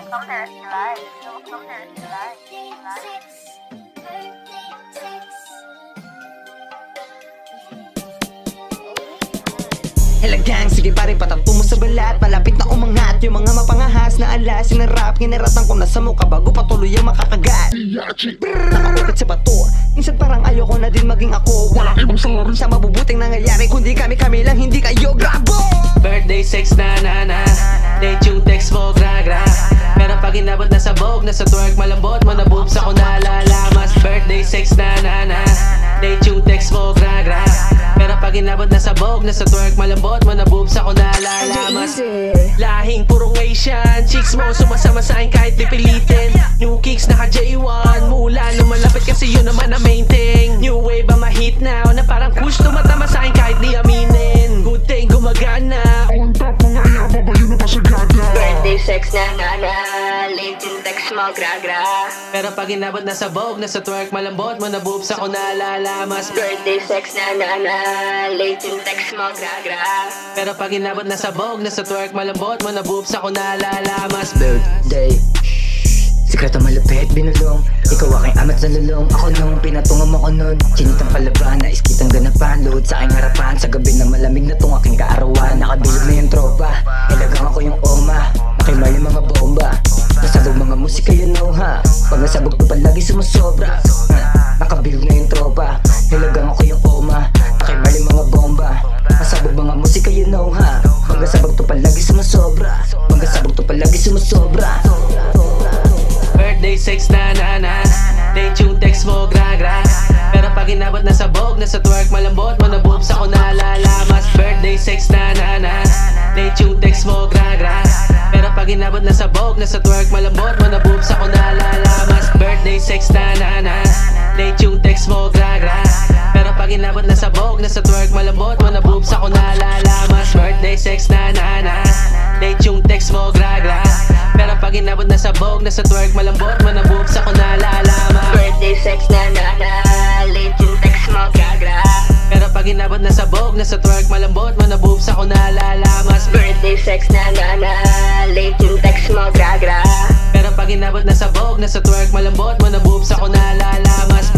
welcome here if you like. You're welcome here if you like. Hello gang, sige pare patampo mo sa balat. Malapit na umangat yung mga mapangahas na alas. Sinarap, kinaratan ko na sa mukha bago patuloy ang makakagat. Nakapagkat sa bato, minsan parang ayoko na din maging ako. Walang ibang sorry sa mabubuting nangyayari, kundi kami lang, hindi kayo. Grabo! Birthday sex na na na, date yung text mo gra gra. Pero pag inabot na sa bog, nasa twerk malambot mo na boobs ako nalalamas. Birthday sex na na na, date yung text mo gra gra. Pero pag inabot na sa bog, nasa twerk malambot mo na boobs ako nalalamas. Lahing purong Asian, chicks mo sumasama sa akin kahit pipilitin. New kicks naka J1, mula lumalapit kasi yun naman na main thing. New wave ba ma-hit now, na parang kush tumatama sa akin kahit di aminin. Good thing gumagana. On top mga yaba ba yun na pasagada? Birthday sex na na na, late yung text mo gra gra. Pero pag inabot na sa bog, nasa twerk malambot mo na boobs ako nalalamas. Birthday sex na na na, late yung text mo gra gra. Pero pag inabot na sa bog, nasa twerk malambot mo na boobs ako nalalamas. Birthday, sikreto malupit binulong. Ikaw aking amat sa lulong. Ako nung pinatungam ako nun. Chinitang palaban, nais kitang ganapan. Load sa aking harapan, sa gabi na malamig na tong aking kaarawan. Nakabilog na yung tropa, ilagang ako yung oma. Nakimali mga bomba, nasabog mga musika you know ha. Pag nasabog pa palagi sumusobra. Nakabilog na yung tropa, nilagang ako yung oma. Nakimali mga bomba, nasabog mga musika you know ha. Pag nasabog to palagi sumusobra. Pag nasabog to palagi sumusobra. Birthday sex na na na, date yung text mo gra gra. Pero pag inabot na sa bog, nasa twerk malambot mo na boobs ako nalalamas. Birthday sex na na na, date yung text mo gra gra. Pero pag inabot na sa bog, nasa twerk malambot mo na boobs ako nalalamas. Birthday sex na na na, date yung text mo gra gra. Pero pag inabot na sa bog, nasa twerk malambot mo na boobs ako nalalamas. Birthday sex na na na, date yung text mo gra gra. Pero pag inabot na sa bog, nasa twerk malambot mo na boobs ako nalalaman. Birthday sex na na na, late yung text mo gra gra. Pero pag inabot na sa bog, nasa twerk malambot mo na boobs ako nalalamas. Birthday sex na na na, late yung text mo gra gra. Pero pag inabot na sa bog, nasa twerk malambot mo na boobs ako nalalamas.